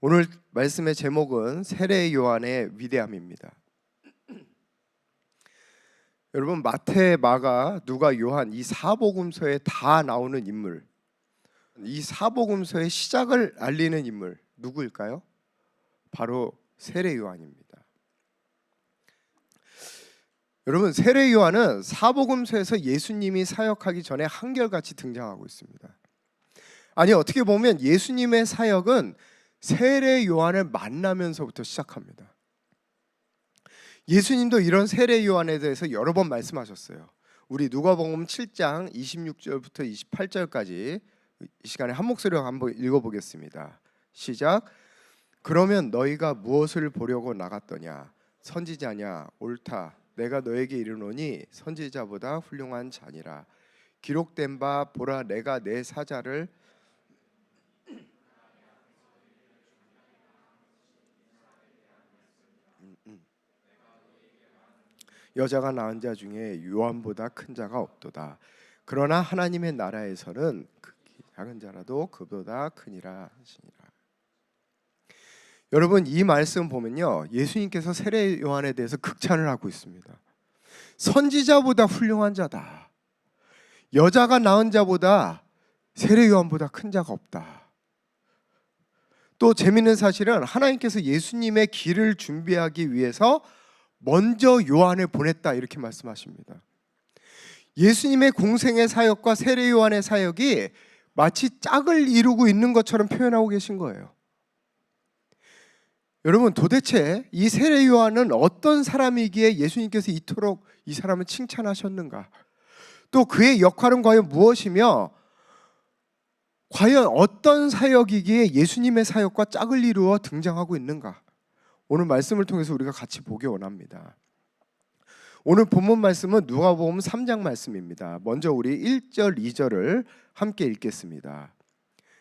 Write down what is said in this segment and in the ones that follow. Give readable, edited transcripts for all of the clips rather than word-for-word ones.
오늘 말씀의 제목은 세례 요한의 위대함입니다. 여러분, 마태, 마가, 누가, 요한 이 사복음서에 다 나오는 인물, 이 사복음서의 시작을 알리는 인물 누구일까요? 바로 세례 요한입니다. 여러분, 세례 요한은 사복음서에서 예수님이 사역하기 전에 한결같이 등장하고 있습니다. 아니, 어떻게 보면 예수님의 사역은 세례 요한을 만나면서부터 시작합니다. 예수님도 이런 세례 요한에 대해서 여러 번 말씀하셨어요. 우리 누가복음 7장 26절부터 28절까지 이 시간에 한 목소리로 한번 읽어보겠습니다. 시작. 그러면 너희가 무엇을 보려고 나갔더냐? 선지자냐? 옳다. 내가 너에게 이르노니 선지자보다 훌륭한 자니라. 기록된 바 보라, 내가 내 사자를 여자가 낳은 자 중에 요한보다 큰 자가 없도다. 그러나 하나님의 나라에서는 작은 자라도 그보다 크니라 하시니라. 여러분, 이 말씀 보면요, 예수님께서 세례 요한에 대해서 극찬을 하고 있습니다. 선지자보다 훌륭한 자다. 여자가 낳은 자보다 세례 요한보다 큰 자가 없다. 또 재미있는 사실은 하나님께서 예수님의 길을 준비하기 위해서 먼저 요한을 보냈다, 이렇게 말씀하십니다. 예수님의 공생의 사역과 세례 요한의 사역이 마치 짝을 이루고 있는 것처럼 표현하고 계신 거예요. 여러분, 도대체 이 세례 요한은 어떤 사람이기에 예수님께서 이토록 이 사람을 칭찬하셨는가? 또 그의 역할은 과연 무엇이며 과연 어떤 사역이기에 예수님의 사역과 짝을 이루어 등장하고 있는가? 오늘 말씀을 통해서 우리가 같이 보기 원합니다. 오늘 본문 말씀은 누가복음 3장 말씀입니다. 먼저 우리 1절, 2절을 함께 읽겠습니다.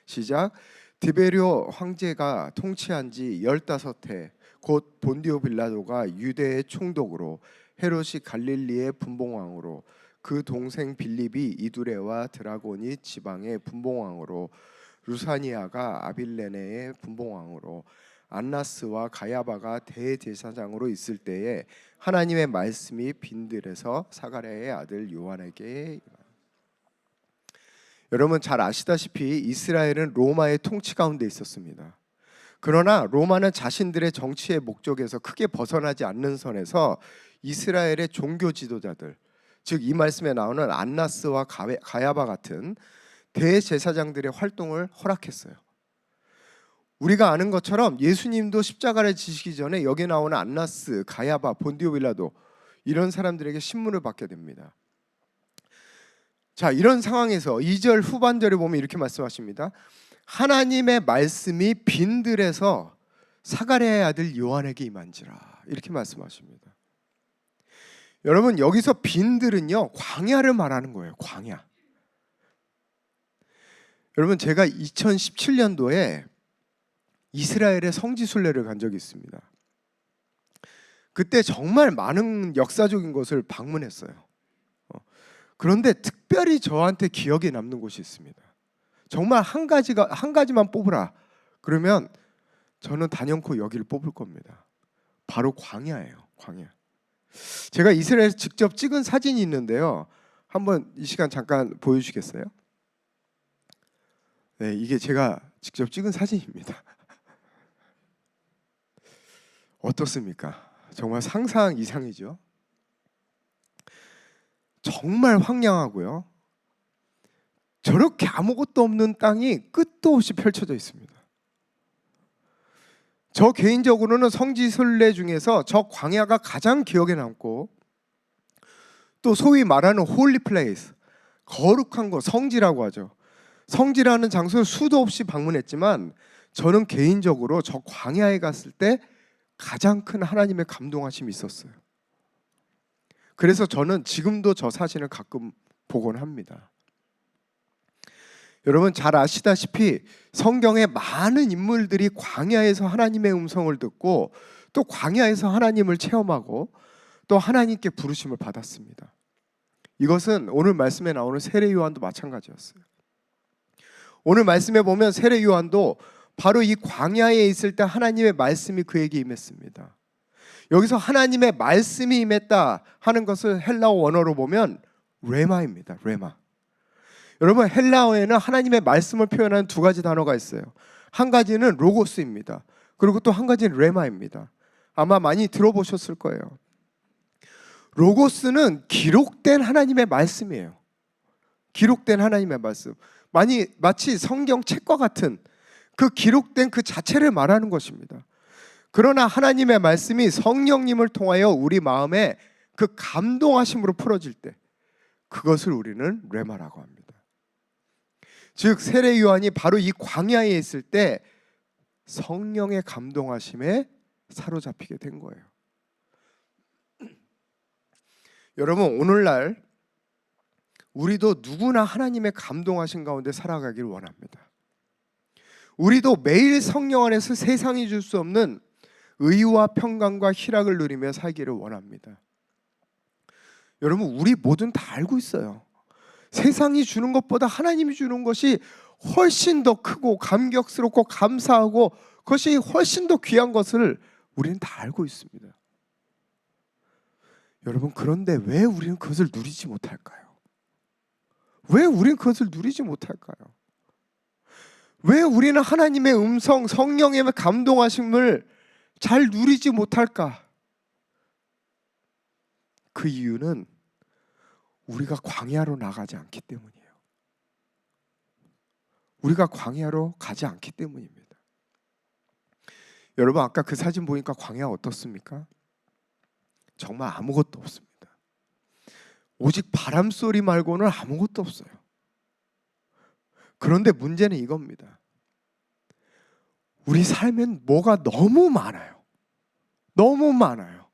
시작. 디베리오 황제가 통치한 지 15해 곧 본디오 빌라도가 유대의 총독으로 헤롯이 갈릴리의 분봉왕으로 그 동생 빌립이 이두레와 드라고니 지방의 분봉왕으로 루사니아가 아빌레네의 분봉왕으로 안나스와 가야바가 대제사장으로 있을 때에 하나님의 말씀이 빈들에서 사가랴의 아들 요한에게. 여러분, 잘 아시다시피 이스라엘은 로마의 통치 가운데 있었습니다. 그러나 로마는 자신들의 정치의 목적에서 크게 벗어나지 않는 선에서 이스라엘의 종교 지도자들, 즉 이 말씀에 나오는 안나스와 가야바 같은 대제사장들의 활동을 허락했어요. 우리가 아는 것처럼 예수님도 십자가를 지시기 전에 여기 나오는 안나스, 가야바, 본디오 빌라도 이런 사람들에게 신문을 받게 됩니다. 자, 이런 상황에서 2절 후반절에 보면 이렇게 말씀하십니다. 하나님의 말씀이 빈들에서 사가랴의 아들 요한에게 임한지라, 이렇게 말씀하십니다. 여러분, 여기서 빈들은요, 광야를 말하는 거예요. 광야. 여러분, 제가 2017년도에 이스라엘의 성지 순례를 간 적이 있습니다. 그때 정말 많은 역사적인 것을 방문했어요. 그런데 특별히 저한테 기억에 남는 곳이 있습니다. 정말 한 가지만 뽑으라 그러면 저는 단연코 여기를 뽑을 겁니다. 바로 광야예요. 광야. 제가 이스라엘에서 직접 찍은 사진이 있는데요. 한번 이 시간 잠깐 보여주시겠어요? 네, 이게 제가 직접 찍은 사진입니다. 어떻습니까? 정말 상상 이상이죠. 정말 황량하고요. 저렇게 아무것도 없는 땅이 끝도 없이 펼쳐져 있습니다. 저 개인적으로는 성지 순례 중에서 저 광야가 가장 기억에 남고, 또 소위 말하는 홀리 플레이스, 거룩한 곳, 성지라고 하죠. 성지라는 장소를 수도 없이 방문했지만 저는 개인적으로 저 광야에 갔을 때 가장 큰 하나님의 감동하심이 있었어요. 그래서 저는 지금도 저 사진을 가끔 보곤 합니다. 여러분, 잘 아시다시피 성경의 많은 인물들이 광야에서 하나님의 음성을 듣고 또 광야에서 하나님을 체험하고 또 하나님께 부르심을 받았습니다. 이것은 오늘 말씀에 나오는 세례 요한도 마찬가지였어요. 오늘 말씀에 보면 세례 요한도 바로 이 광야에 있을 때 하나님의 말씀이 그에게 임했습니다. 여기서 하나님의 말씀이 임했다 하는 것을 헬라어 원어로 보면 레마입니다. 레마. 여러분, 헬라어에는 하나님의 말씀을 표현하는 두 가지 단어가 있어요. 한 가지는 로고스입니다. 그리고 또 한 가지는 레마입니다. 아마 많이 들어보셨을 거예요. 로고스는 기록된 하나님의 말씀이에요. 기록된 하나님의 말씀. 마치 성경 책과 같은 그 기록된 그 자체를 말하는 것입니다. 그러나 하나님의 말씀이 성령님을 통하여 우리 마음에 그 감동하심으로 풀어질 때 그것을 우리는 레마라고 합니다. 즉 세례 요한이 바로 이 광야에 있을 때 성령의 감동하심에 사로잡히게 된 거예요. 여러분, 오늘날 우리도 누구나 하나님의 감동하심 가운데 살아가길 원합니다. 우리도 매일 성령 안에서 세상이 줄 수 없는 의와 평강과 희락을 누리며 살기를 원합니다. 여러분, 우리 모두는 다 알고 있어요. 세상이 주는 것보다 하나님이 주는 것이 훨씬 더 크고 감격스럽고 감사하고 그것이 훨씬 더 귀한 것을 우리는 다 알고 있습니다. 여러분, 그런데 왜 우리는 그것을 누리지 못할까요? 왜 우리는 그것을 누리지 못할까요? 왜 우리는 하나님의 음성, 성령의 감동하심을 잘 누리지 못할까? 그 이유는 우리가 광야로 나가지 않기 때문이에요. 우리가 광야로 가지 않기 때문입니다. 여러분, 아까 그 사진 보니까 광야 어떻습니까? 정말 아무것도 없습니다. 오직 바람 소리 말고는 아무것도 없어요. 그런데 문제는 이겁니다. 우리 삶엔 뭐가 너무 많아요. 너무 많아요.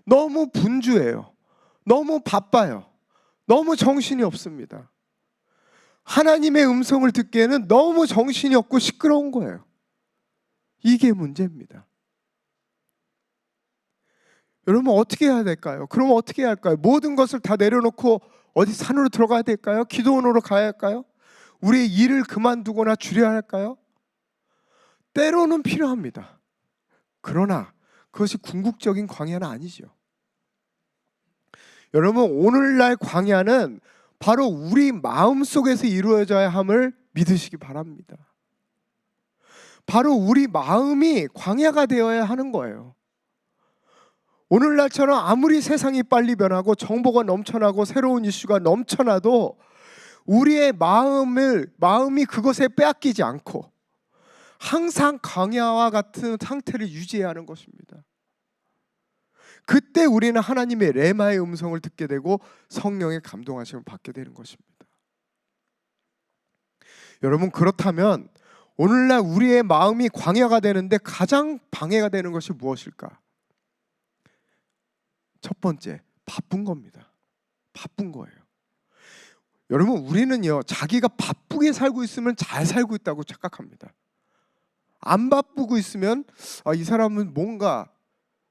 너무 분주해요. 너무 바빠요. 너무 정신이 없습니다. 하나님의 음성을 듣기에는 너무 정신이 없고 시끄러운 거예요. 이게 문제입니다. 여러분, 어떻게 해야 될까요? 그럼 어떻게 해야 할까요? 모든 것을 다 내려놓고 어디 산으로 들어가야 될까요? 기도원으로 가야 할까요? 우리의 일을 그만두거나 줄여야 할까요? 때로는 필요합니다. 그러나 그것이 궁극적인 광야는 아니죠. 여러분, 오늘날 광야는 바로 우리 마음속에서 이루어져야 함을 믿으시기 바랍니다. 바로 우리 마음이 광야가 되어야 하는 거예요. 오늘날처럼 아무리 세상이 빨리 변하고 정보가 넘쳐나고 새로운 이슈가 넘쳐나도 우리의 마음이 그것에 빼앗기지 않고 항상 광야와 같은 상태를 유지해야 하는 것입니다. 그때 우리는 하나님의 레마의 음성을 듣게 되고 성령의 감동하심을 받게 되는 것입니다. 여러분, 그렇다면 오늘날 우리의 마음이 광야가 되는데 가장 방해가 되는 것이 무엇일까? 첫 번째, 바쁜 겁니다. 바쁜 거예요. 여러분, 우리는요, 자기가 바쁘게 살고 있으면 잘 살고 있다고 착각합니다. 안 바쁘고 있으면 이 사람은 뭔가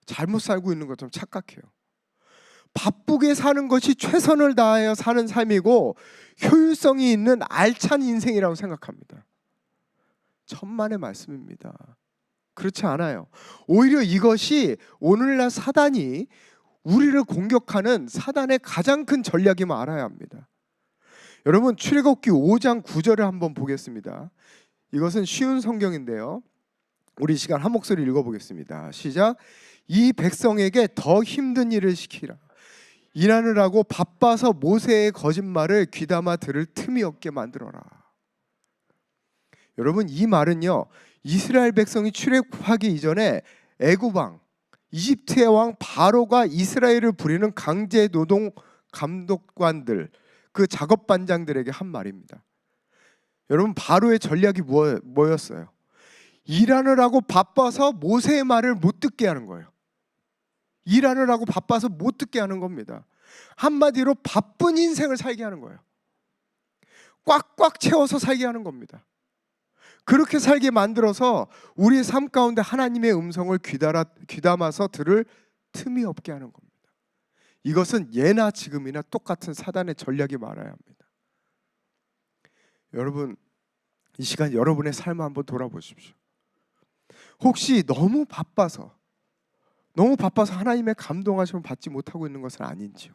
잘못 살고 있는 것처럼 착각해요. 바쁘게 사는 것이 최선을 다하여 사는 삶이고 효율성이 있는 알찬 인생이라고 생각합니다. 천만의 말씀입니다. 그렇지 않아요. 오히려 이것이 오늘날 사단이 우리를 공격하는 사단의 가장 큰 전략임을 알아야 합니다. 여러분, 출애굽기 5장 9절을 한번 보겠습니다. 이것은 쉬운 성경인데요. 우리 시간 한 목소리 읽어보겠습니다. 시작. 이 백성에게 더 힘든 일을 시키라. 일하느라고 바빠서 모세의 거짓말을 귀담아 들을 틈이 없게 만들어라. 여러분, 이 말은요, 이스라엘 백성이 출애굽하기 이전에 애굽 왕, 이집트의 왕 바로가 이스라엘을 부리는 강제 노동 감독관들, 그 작업 반장들에게 한 말입니다. 여러분, 바로의 전략이 뭐였어요? 일하느라고 바빠서 모세의 말을 못 듣게 하는 거예요. 일하느라고 바빠서 못 듣게 하는 겁니다. 한마디로 바쁜 인생을 살게 하는 거예요. 꽉꽉 채워서 살게 하는 겁니다. 그렇게 살게 만들어서 우리의 삶 가운데 하나님의 음성을 귀담아서 들을 틈이 없게 하는 겁니다. 이것은 예나 지금이나 똑같은 사단의 전략이 말아야 합니다. 여러분, 이 시간 여러분의 삶을 한번 돌아보십시오. 혹시 너무 바빠서 하나님의 감동하심을 받지 못하고 있는 것은 아닌지요?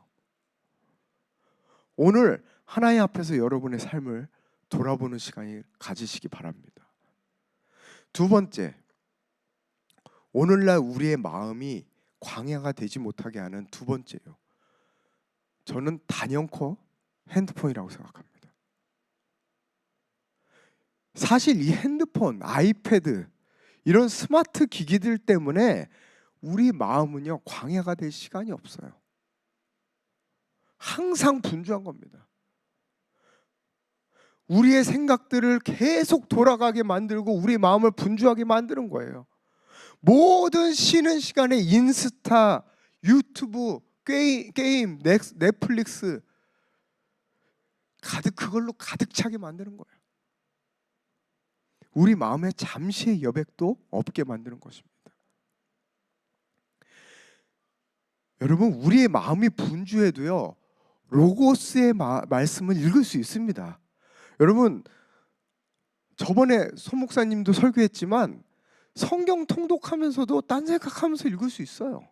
오늘 하나님 앞에서 여러분의 삶을 돌아보는 시간이 가지시기 바랍니다. 두 번째, 오늘날 우리의 마음이 광야가 되지 못하게 하는 두 번째요. 저는 단연코 핸드폰이라고 생각합니다. 사실 이 핸드폰, 아이패드 이런 스마트 기기들 때문에 우리 마음은요 광야가 될 시간이 없어요. 항상 분주한 겁니다. 우리의 생각들을 계속 돌아가게 만들고 우리 마음을 분주하게 만드는 거예요. 모든 쉬는 시간에 인스타, 유튜브, 게임, 넷플릭스 그걸로 가득 차게 만드는 거예요. 우리 마음에 잠시의 여백도 없게 만드는 것입니다. 여러분, 우리의 마음이 분주해도요 로고스의 말씀을 읽을 수 있습니다. 여러분, 저번에 손 목사님도 설교했지만 성경 통독하면서도 딴 생각하면서 읽을 수 있어요.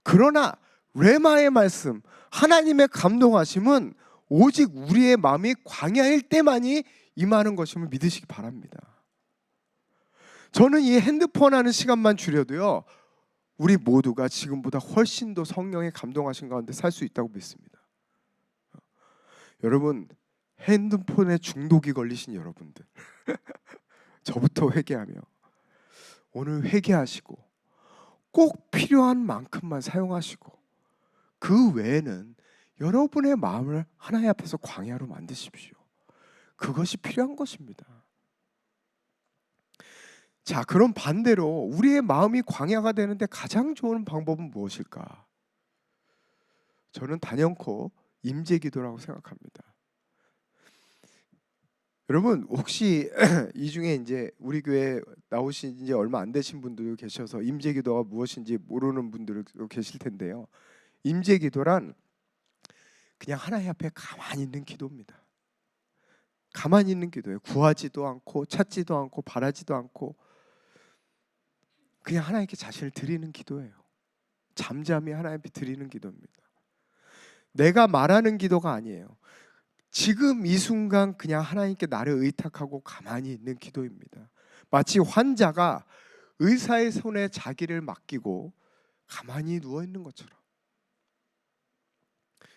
그러나 레마의 말씀, 하나님의 감동하심은 오직 우리의 마음이 광야일 때만이 임하는 것임을 믿으시기 바랍니다. 저는 이 핸드폰 하는 시간만 줄여도요 우리 모두가 지금보다 훨씬 더 성령의 감동하신 가운데 살 수 있다고 믿습니다. 여러분, 핸드폰에 중독이 걸리신 여러분들 저부터 회개하며 오늘 회개하시고 꼭 필요한 만큼만 사용하시고 그 외에는 여러분의 마음을 하나님 앞에서 광야로 만드십시오. 그것이 필요한 것입니다. 자, 그럼 반대로 우리의 마음이 광야가 되는데 가장 좋은 방법은 무엇일까? 저는 단연코 임재기도라고 생각합니다. 여러분, 혹시 이 중에 이제 우리 교회 나오신 지 얼마 안 되신 분들 계셔서 임재기도가 무엇인지 모르는 분들도 계실 텐데요. 임재기도란 그냥 하나님 앞에 가만히 있는 기도입니다. 가만히 있는 기도예요. 구하지도 않고 찾지도 않고 바라지도 않고 그냥 하나님께 자신을 드리는 기도예요. 잠잠히 하나님 앞에 드리는 기도입니다. 내가 말하는 기도가 아니에요. 지금 이 순간 그냥 하나님께 나를 의탁하고 가만히 있는 기도입니다. 마치 환자가 의사의 손에 자기를 맡기고 가만히 누워 있는 것처럼.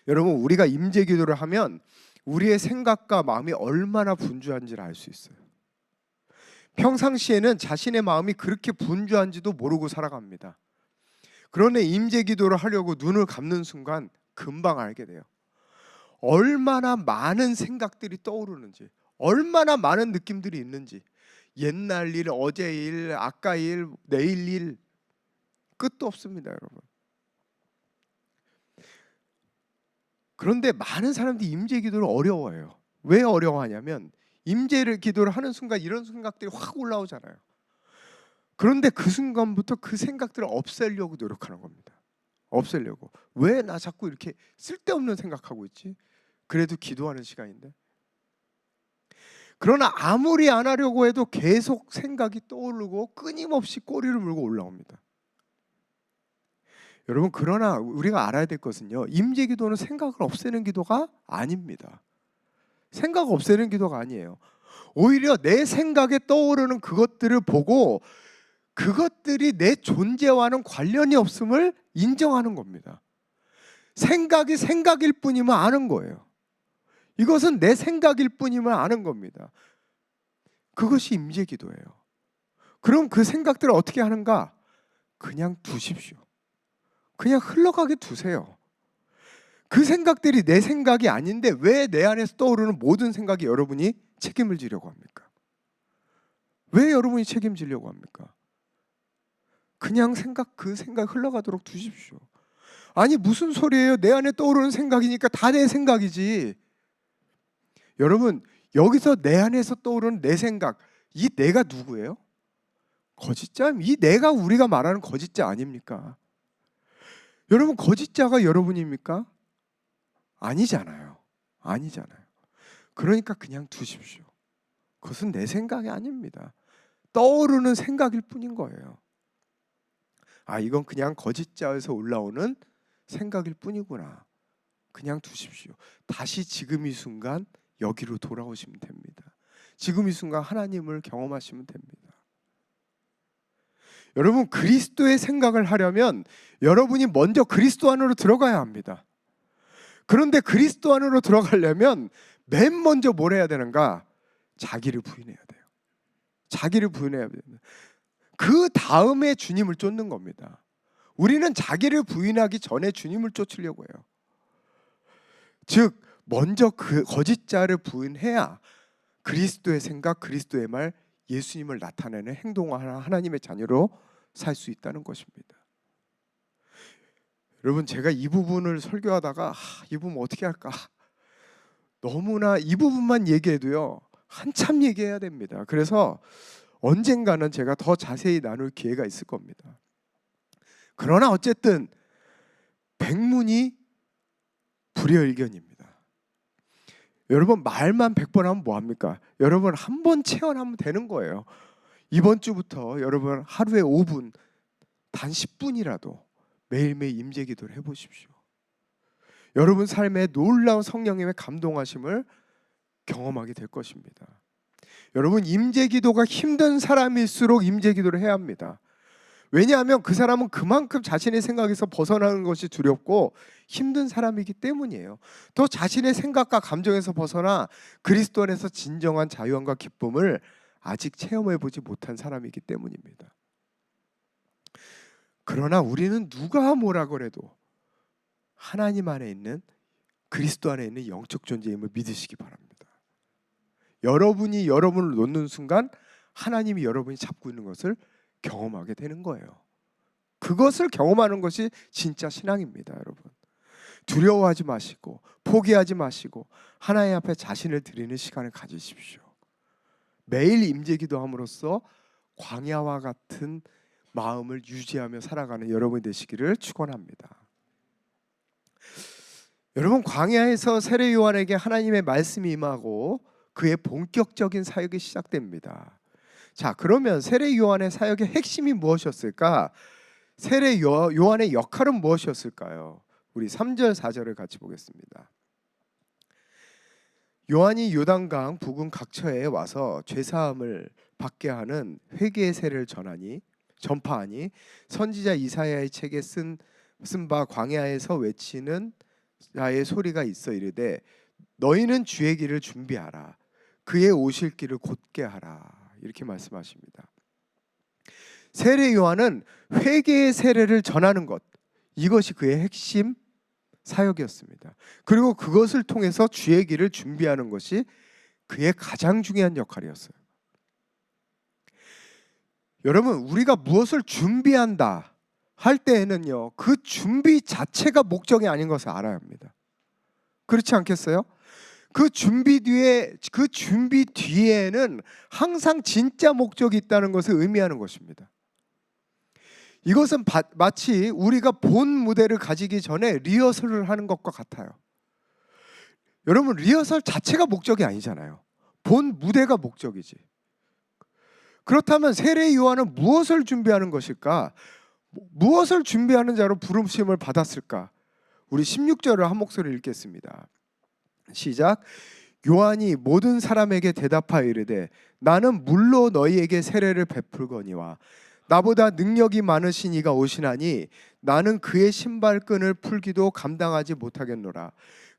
여러분, 우리가 임재 기도를 하면 우리의 생각과 마음이 얼마나 분주한지를 알 수 있어요. 평상시에는 자신의 마음이 그렇게 분주한지도 모르고 살아갑니다. 그런데 임재 기도를 하려고 눈을 감는 순간 금방 알게 돼요. 얼마나 많은 생각들이 떠오르는지, 얼마나 많은 느낌들이 있는지, 옛날 일, 어제 일, 아까 일, 내일 일 끝도 없습니다, 여러분. 그런데 많은 사람들이 임재 기도를 어려워해요. 왜 어려워하냐면 임재를 기도를 하는 순간 이런 생각들이 확 올라오잖아요. 그런데 그 순간부터 그 생각들을 없애려고 노력하는 겁니다. 없애려고. 왜 나 자꾸 이렇게 쓸데없는 생각하고 있지? 그래도 기도하는 시간인데. 그러나 아무리 안 하려고 해도 계속 생각이 떠오르고 끊임없이 꼬리를 물고 올라옵니다. 여러분, 그러나 우리가 알아야 될 것은요, 임재 기도는 생각을 없애는 기도가 아닙니다. 생각 없애는 기도가 아니에요. 오히려 내 생각에 떠오르는 그것들을 보고 그것들이 내 존재와는 관련이 없음을 인정하는 겁니다. 생각이 생각일 뿐임을 아는 거예요. 이것은 내 생각일 뿐임을 아는 겁니다. 그것이 임재 기도예요. 그럼 그 생각들을 어떻게 하는가? 그냥 두십시오. 그냥 흘러가게 두세요. 그 생각들이 내 생각이 아닌데 왜 내 안에서 떠오르는 모든 생각이 여러분이 책임을 지려고 합니까? 왜 여러분이 책임지려고 합니까? 그냥 그 생각 흘러가도록 두십시오. 아니, 무슨 소리예요? 내 안에 떠오르는 생각이니까 다 내 생각이지. 여러분, 여기서 내 안에서 떠오르는 내 생각, 이 내가 누구예요? 거짓자? 이 내가 우리가 말하는 거짓자 아닙니까? 여러분, 거짓자가 여러분입니까? 아니잖아요. 아니잖아요. 그러니까 그냥 두십시오. 그것은 내 생각이 아닙니다. 떠오르는 생각일 뿐인 거예요. 이건 그냥 거짓자에서 올라오는 생각일 뿐이구나. 그냥 두십시오. 다시 지금 이 순간 여기로 돌아오시면 됩니다. 지금 이 순간 하나님을 경험하시면 됩니다. 여러분, 그리스도의 생각을 하려면 여러분이 먼저 그리스도 안으로 들어가야 합니다. 그런데 그리스도 안으로 들어가려면 맨 먼저 뭘 해야 되는가? 자기를 부인해야 돼요. 자기를 부인해야 됩니다. 그 다음에 주님을 쫓는 겁니다. 우리는 자기를 부인하기 전에 주님을 쫓으려고 해요. 즉 먼저 그 거짓자를 부인해야 그리스도의 생각, 그리스도의 말, 예수님을 나타내는 행동하는 하나님의 자녀로 살 수 있다는 것입니다. 여러분, 제가 이 부분을 설교하다가 이 부분 어떻게 할까? 너무나 이 부분만 얘기해도요 한참 얘기해야 됩니다. 그래서 언젠가는 제가 더 자세히 나눌 기회가 있을 겁니다. 그러나 어쨌든 백문이 불여일견입니다. 여러분, 말만 100번 하면 뭐합니까? 여러분 한 번 체험하면 되는 거예요. 이번 주부터 여러분 하루에 5분, 단 10분이라도 매일매일 임재기도를 해보십시오. 여러분 삶에 놀라운 성령님의 감동하심을 경험하게 될 것입니다. 여러분, 임재기도가 힘든 사람일수록 임재기도를 해야 합니다. 왜냐하면 그 사람은 그만큼 자신의 생각에서 벗어나는 것이 두렵고 힘든 사람이기 때문이에요. 또 자신의 생각과 감정에서 벗어나 그리스도 안에서 진정한 자유함과 기쁨을 아직 체험해보지 못한 사람이기 때문입니다. 그러나 우리는 누가 뭐라 그래도 하나님 안에 있는, 그리스도 안에 있는 영적 존재임을 믿으시기 바랍니다. 여러분이 여러분을 놓는 순간 하나님이 여러분이 잡고 있는 것을 경험하게 되는 거예요. 그것을 경험하는 것이 진짜 신앙입니다. 여러분, 두려워하지 마시고 포기하지 마시고 하나님 앞에 자신을 드리는 시간을 가지십시오. 매일 임재기도 함으로써 광야와 같은 마음을 유지하며 살아가는 여러분 되시기를 축원합니다. 여러분, 광야에서 세례 요한에게 하나님의 말씀이 임하고 그의 본격적인 사역이 시작됩니다. 자, 그러면 세례 요한의 사역의 핵심이 무엇이었을까? 세례 요한의 역할은 무엇이었을까요? 우리 3절 4절을 같이 보겠습니다. 요한이 요단강 부근 각처에 와서 죄사함을 받게 하는 회개의 세례를 전파하니 선지자 이사야의 책에 쓴 바 광야에서 외치는 자의 소리가 있어 이르되 너희는 주의 길을 준비하라, 그의 오실 길을 곧게 하라, 이렇게 말씀하십니다. 세례 요한은 회개의 세례를 전하는 것, 이것이 그의 핵심 사역이었습니다. 그리고 그것을 통해서 주의 길을 준비하는 것이 그의 가장 중요한 역할이었어요. 여러분, 우리가 무엇을 준비한다 할 때에는요, 그 준비 자체가 목적이 아닌 것을 알아야 합니다. 그렇지 않겠어요? 그 준비 뒤에는 항상 진짜 목적이 있다는 것을 의미하는 것입니다. 이것은 마치 우리가 본 무대를 가지기 전에 리허설을 하는 것과 같아요. 여러분, 리허설 자체가 목적이 아니잖아요. 본 무대가 목적이지. 그렇다면 세례 요한은 무엇을 준비하는 것일까? 무엇을 준비하는 자로 부름심을 받았을까? 우리 16절을 한 목소리로 읽겠습니다. 시작. 요한이 모든 사람에게 대답하여 이르되 나는 물로 너희에게 세례를 베풀거니와 나보다 능력이 많으신 이가 오시나니 나는 그의 신발끈을 풀기도 감당하지 못하겠노라.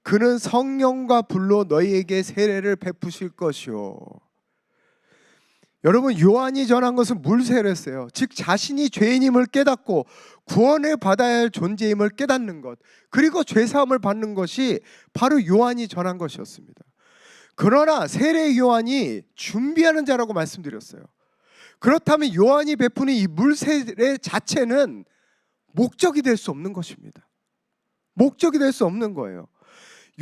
그는 성령과 불로 너희에게 세례를 베푸실 것이요. 여러분, 요한이 전한 것은 물 세례였어요. 즉 자신이 죄인임을 깨닫고 구원을 받아야 할 존재임을 깨닫는 것, 그리고 죄사함을 받는 것이 바로 요한이 전한 것이었습니다. 그러나 세례 요한이 준비하는 자라고 말씀드렸어요. 그렇다면 요한이 베푸는 이 물 세례 자체는 목적이 될 수 없는 것입니다. 목적이 될 수 없는 거예요.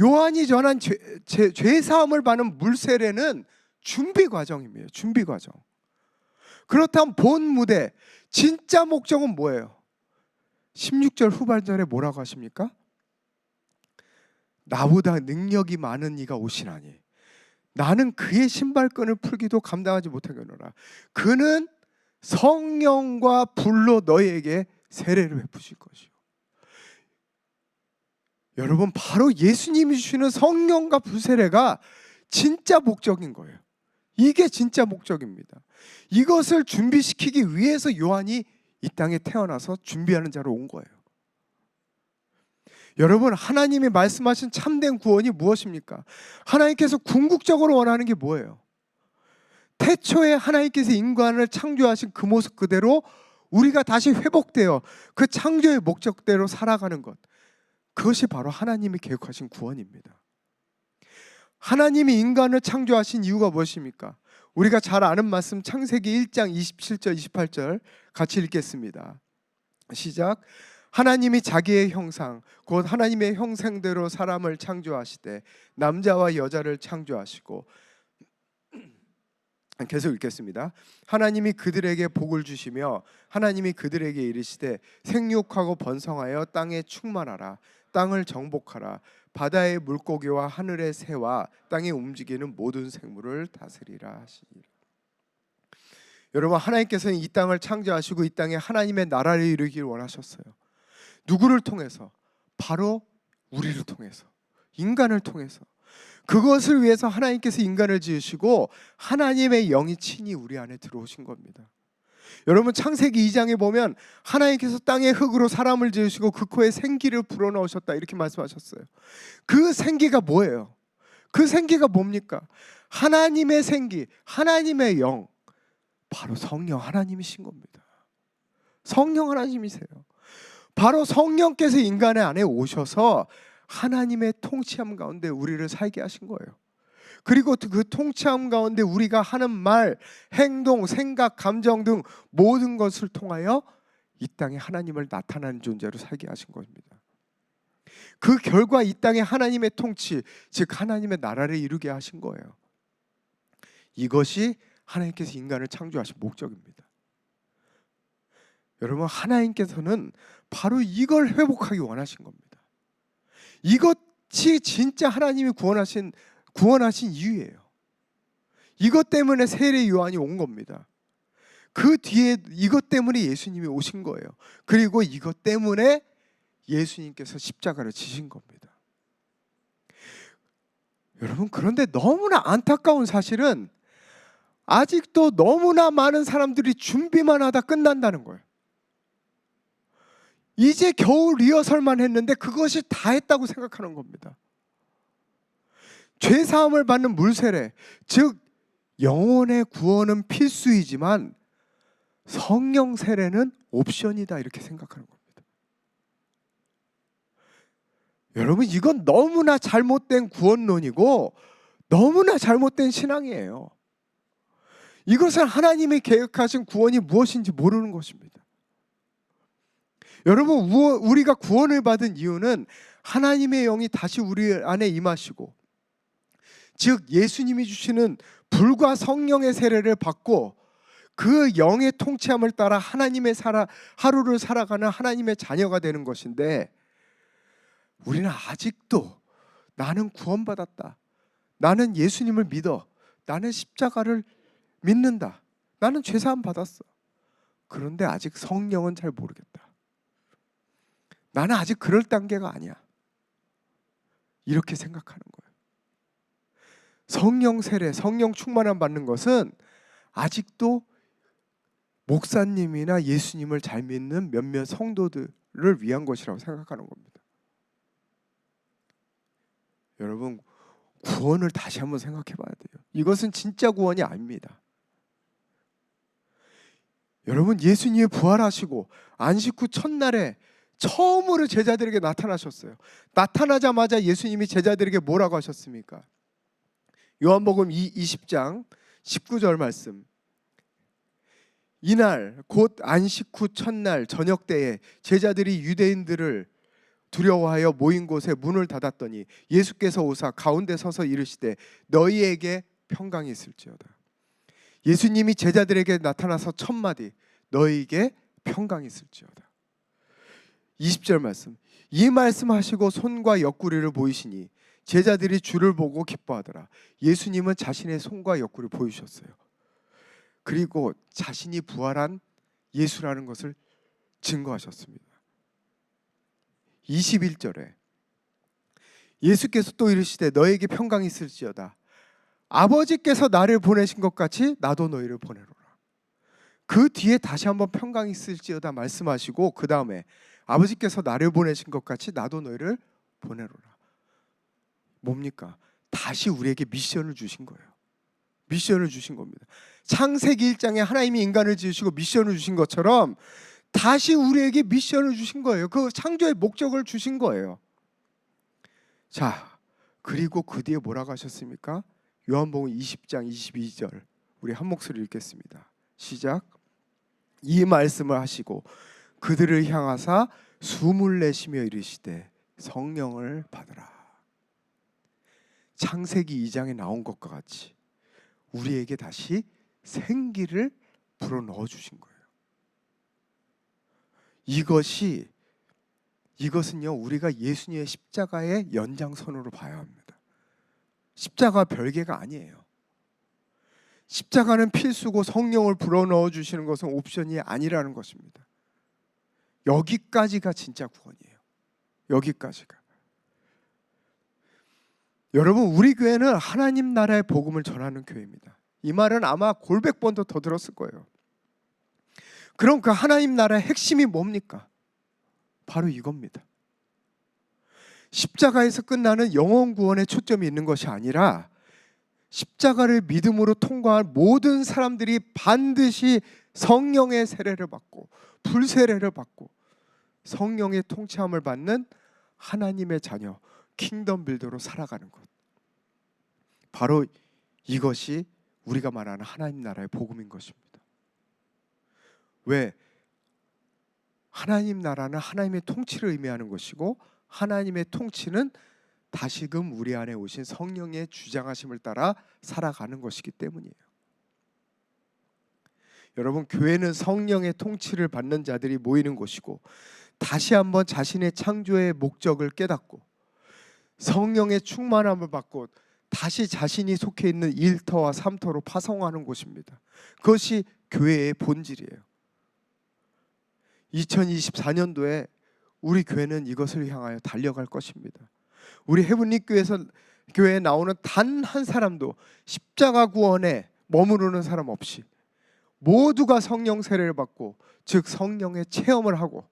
요한이 전한 죄사함을 받는 물 세례는 준비 과정입니다. 준비 과정. 그렇다면 본 무대, 진짜 목적은 뭐예요? 16절 후반절에 뭐라고 하십니까? 나보다 능력이 많은 이가 오시나니 나는 그의 신발끈을 풀기도 감당하지 못하겠노라. 그는 성령과 불로 너희에게 세례를 베푸실 것이요. 여러분, 바로 예수님이 주시는 성령과 불세례가 진짜 목적인 거예요. 이게 진짜 목적입니다. 이것을 준비시키기 위해서 요한이 이 땅에 태어나서 준비하는 자로 온 거예요. 여러분, 하나님이 말씀하신 참된 구원이 무엇입니까? 하나님께서 궁극적으로 원하는 게 뭐예요? 태초에 하나님께서 인간을 창조하신 그 모습 그대로 우리가 다시 회복되어 그 창조의 목적대로 살아가는 것, 그것이 바로 하나님이 계획하신 구원입니다. 하나님이 인간을 창조하신 이유가 무엇입니까? 우리가 잘 아는 말씀 창세기 1장 27절 28절 같이 읽겠습니다. 시작. 하나님이 자기의 형상 곧 하나님의 형상대로 사람을 창조하시되 남자와 여자를 창조하시고, 계속 읽겠습니다. 하나님이 그들에게 복을 주시며 하나님이 그들에게 이르시되 생육하고 번성하여 땅에 충만하라. 땅을 정복하라. 바다의 물고기와 하늘의 새와 땅에 움직이는 모든 생물을 다스리라 하시니라. 여러분, 하나님께서는 이 땅을 창조하시고 이 땅에 하나님의 나라를 이루기를 원하셨어요. 누구를 통해서? 바로 우리를 통해서, 인간을 통해서. 그것을 위해서 하나님께서 인간을 지으시고 하나님의 영이 친히 우리 안에 들어오신 겁니다. 여러분, 창세기 2장에 보면 하나님께서 땅의 흙으로 사람을 지으시고 그 코에 생기를 불어넣으셨다 이렇게 말씀하셨어요. 그 생기가 뭐예요? 그 생기가 뭡니까? 하나님의 생기, 하나님의 영, 바로 성령 하나님이신 겁니다. 성령 하나님이세요. 바로 성령께서 인간의 안에 오셔서 하나님의 통치함 가운데 우리를 살게 하신 거예요. 그리고 그 통치함 가운데 우리가 하는 말, 행동, 생각, 감정 등 모든 것을 통하여 이 땅에 하나님을 나타나는 존재로 살게 하신 겁니다. 그 결과 이 땅에 하나님의 통치, 즉 하나님의 나라를 이루게 하신 거예요. 이것이 하나님께서 인간을 창조하신 목적입니다. 여러분, 하나님께서는 바로 이걸 회복하기 원하신 겁니다. 이것이 진짜 하나님이 구원하신 이유예요. 이것 때문에 세례 요한이 온 겁니다. 그 뒤에 이것 때문에 예수님이 오신 거예요. 그리고 이것 때문에 예수님께서 십자가를 지신 겁니다. 여러분, 그런데 너무나 안타까운 사실은 아직도 너무나 많은 사람들이 준비만 하다 끝난다는 거예요. 이제 겨우 리허설만 했는데 그것이 다 했다고 생각하는 겁니다. 죄사함을 받는 물세례, 즉 영혼의 구원은 필수이지만 성령 세례는 옵션이다 이렇게 생각하는 겁니다. 여러분, 이건 너무나 잘못된 구원론이고 너무나 잘못된 신앙이에요. 이것은 하나님이 계획하신 구원이 무엇인지 모르는 것입니다. 여러분, 우리가 구원을 받은 이유는 하나님의 영이 다시 우리 안에 임하시고, 즉 예수님이 주시는 불과 성령의 세례를 받고 그 영의 통치함을 따라 하나님의 하루를 살아가는 하나님의 자녀가 되는 것인데, 우리는 아직도 나는 구원받았다, 나는 예수님을 믿어, 나는 십자가를 믿는다, 나는 죄사함 받았어, 그런데 아직 성령은 잘 모르겠다, 나는 아직 그럴 단계가 아니야, 이렇게 생각하는 거예요. 성령 세례, 성령 충만함 받는 것은 아직도 목사님이나 예수님을 잘 믿는 몇몇 성도들을 위한 것이라고 생각하는 겁니다. 여러분, 구원을 다시 한번 생각해 봐야 돼요. 이것은 진짜 구원이 아닙니다. 여러분, 예수님이 부활하시고 안식 후 첫날에 처음으로 제자들에게 나타나셨어요. 나타나자마자 예수님이 제자들에게 뭐라고 하셨습니까? 요한복음 20장 19절 말씀. 이날 곧 안식 후 첫날 저녁 때에 제자들이 유대인들을 두려워하여 모인 곳에 문을 닫았더니 예수께서 오사 가운데 서서 이르시되 너희에게 평강이 있을지어다. 예수님이 제자들에게 나타나서 첫 마디, 너희에게 평강이 있을지어다. 20절 말씀. 이 말씀하시고 손과 옆구리를 보이시니 제자들이 주를 보고 기뻐하더라. 예수님은 자신의 손과 옆구리를 보여주셨어요. 그리고 자신이 부활한 예수라는 것을 증거하셨습니다. 21절에 예수께서 또 이르시되 너에게 평강이 있을지어다. 아버지께서 나를 보내신 것 같이 나도 너희를 보내노라. 그 뒤에 다시 한번 평강이 있을지어다 말씀하시고 그 다음에 아버지께서 나를 보내신 것 같이 나도 너희를 보내노라. 뭡니까? 다시 우리에게 미션을 주신 거예요. 미션을 주신 겁니다. 창세기 1장에 하나님이 인간을 지으시고 미션을 주신 것처럼 다시 우리에게 미션을 주신 거예요. 그 창조의 목적을 주신 거예요. 자, 그리고 그 뒤에 뭐라고 하셨습니까? 요한복음 20장 22절 우리 한 목소리 읽겠습니다. 시작. 이 말씀을 하시고 그들을 향하사 숨을 내쉬며 이르시되 성령을 받으라. 창세기 2장에 나온 것과 같이 우리에게 다시 생기를 불어넣어 주신 거예요. 이것은요 우리가 예수님의 십자가의 연장선으로 봐야 합니다. 십자가 별개가 아니에요. 십자가는 필수고 성령을 불어넣어 주시는 것은 옵션이 아니라는 것입니다. 여기까지가 진짜 구원이에요. 여기까지가. 여러분, 우리 교회는 하나님 나라의 복음을 전하는 교회입니다. 이 말은 아마 골백 번도 더 들었을 거예요. 그럼 그 하나님 나라의 핵심이 뭡니까? 바로 이겁니다. 십자가에서 끝나는 영원 구원에 초점이 있는 것이 아니라 십자가를 믿음으로 통과한 모든 사람들이 반드시 성령의 세례를 받고 불세례를 받고 성령의 통치함을 받는 하나님의 자녀, 킹덤 빌더로 살아가는 것. 바로 이것이 우리가 말하는 하나님 나라의 복음인 것입니다. 왜? 하나님 나라는 하나님의 통치를 의미하는 것이고 하나님의 통치는 다시금 우리 안에 오신 성령의 주장하심을 따라 살아가는 것이기 때문이에요. 여러분, 교회는 성령의 통치를 받는 자들이 모이는 곳이고 다시 한번 자신의 창조의 목적을 깨닫고 성령의 충만함을 받고 다시 자신이 속해 있는 1터와 3터로 파송하는 곳입니다. 그것이 교회의 본질이에요. 2024년도에 우리 교회는 이것을 향하여 달려갈 것입니다. 우리 헤븐리 교회에 나오는 단 한 사람도 십자가 구원에 머무르는 사람 없이 모두가 성령 세례를 받고 즉 성령의 체험을 하고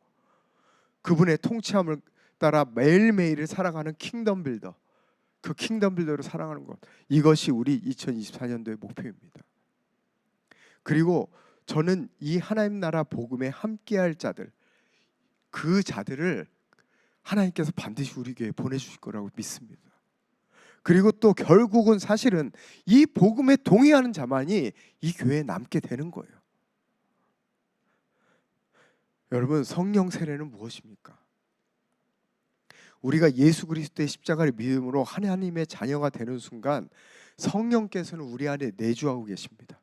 그분의 통치함을 따라 매일매일을 살아가는 킹덤 빌더, 그 킹덤 빌더로 살아가는 것, 이것이 우리 2024년도의 목표입니다. 그리고 저는 이 하나님 나라 복음에 함께할 자들, 그 자들을 하나님께서 반드시 우리 교회에 보내주실 거라고 믿습니다. 그리고 또 결국은 사실은 이 복음에 동의하는 자만이 이 교회에 남게 되는 거예요. 여러분, 성령 세례는 무엇입니까? 우리가 예수 그리스도의 십자가를 믿음으로 하나님의 자녀가 되는 순간 성령께서는 우리 안에 내주하고 계십니다.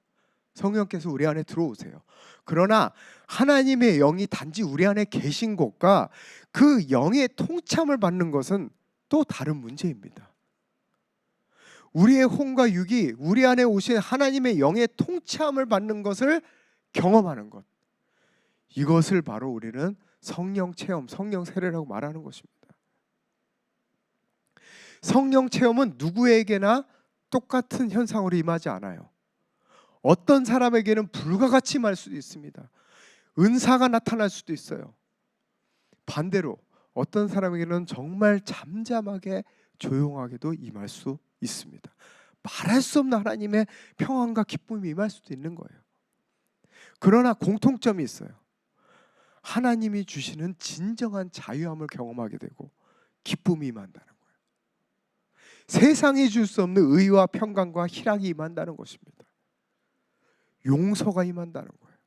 성령께서 우리 안에 들어오세요. 그러나 하나님의 영이 단지 우리 안에 계신 것과 그 영의 통참을 받는 것은 또 다른 문제입니다. 우리의 혼과 육이 우리 안에 오신 하나님의 영의 통참을 받는 것을 경험하는 것, 이것을 바로 우리는 성령 체험, 성령 세례라고 말하는 것입니다. 성령 체험은 누구에게나 똑같은 현상으로 임하지 않아요. 어떤 사람에게는 불과 같이 임할 수도 있습니다. 은사가 나타날 수도 있어요. 반대로 어떤 사람에게는 정말 잠잠하게 조용하게도 임할 수 있습니다. 말할 수 없는 하나님의 평안과 기쁨이 임할 수도 있는 거예요. 그러나 공통점이 있어요. 하나님이 주시는 진정한 자유함을 경험하게 되고 기쁨이 임한다는 거예요. 세상이 줄 수 없는 의와 평강과 희락이 임한다는 것입니다. 용서가 임한다는 거예요.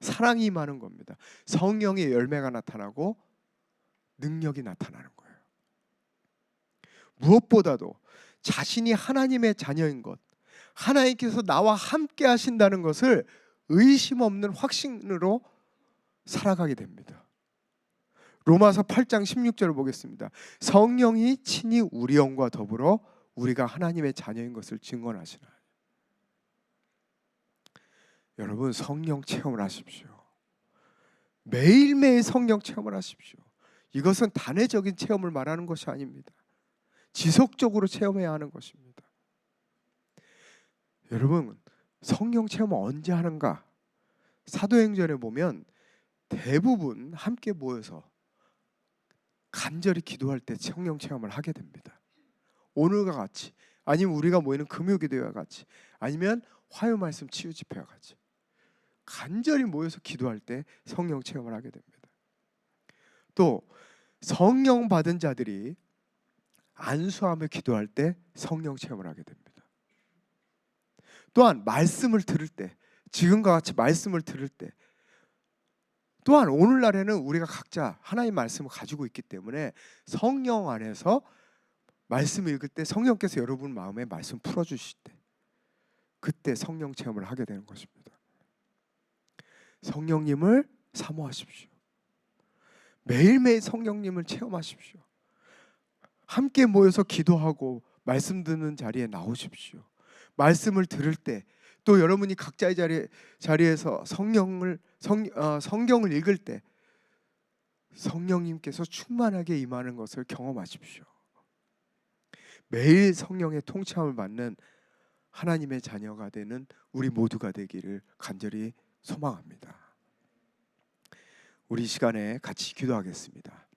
사랑이 임하는 겁니다. 성령의 열매가 나타나고 능력이 나타나는 거예요. 무엇보다도 자신이 하나님의 자녀인 것, 하나님께서 나와 함께 하신다는 것을 의심 없는 확신으로 살아가게 됩니다. 로마서 8장 16절을 보겠습니다. 성령이 친히 우리 영과 더불어 우리가 하나님의 자녀인 것을 증언하시나. 여러분, 성령 체험을 하십시오. 매일매일 성령 체험을 하십시오. 이것은 단회적인 체험을 말하는 것이 아닙니다. 지속적으로 체험해야 하는 것입니다. 여러분, 성령 체험을 언제 하는가? 사도행전에 보면 대부분 함께 모여서 간절히 기도할 때 성령 체험을 하게 됩니다. 오늘과 같이, 아니면 우리가 모이는 금요기도와 같이, 아니면 화요 말씀 치유 집회와 같이 간절히 모여서 기도할 때 성령 체험을 하게 됩니다. 또 성령 받은 자들이 안수하며 기도할 때 성령 체험을 하게 됩니다. 또한 말씀을 들을 때, 지금과 같이 말씀을 들을 때, 또한 오늘날에는 우리가 각자 하나님의 말씀을 가지고 있기 때문에 성령 안에서 말씀을 읽을 때 성령께서 여러분 마음에 말씀 풀어주실 때, 그때 성령 체험을 하게 되는 것입니다. 성령님을 사모하십시오. 매일매일 성령님을 체험하십시오. 함께 모여서 기도하고 말씀 듣는 자리에 나오십시오. 말씀을 들을 때, 또 여러분이 각자의 자리에서 성경을 읽을 때 성령님께서 충만하게 임하는 것을 경험하십시오. 매일 성령의 통치함을 받는 하나님의 자녀가 되는 우리 모두가 되기를 간절히 소망합니다. 우리 시간에 같이 기도하겠습니다.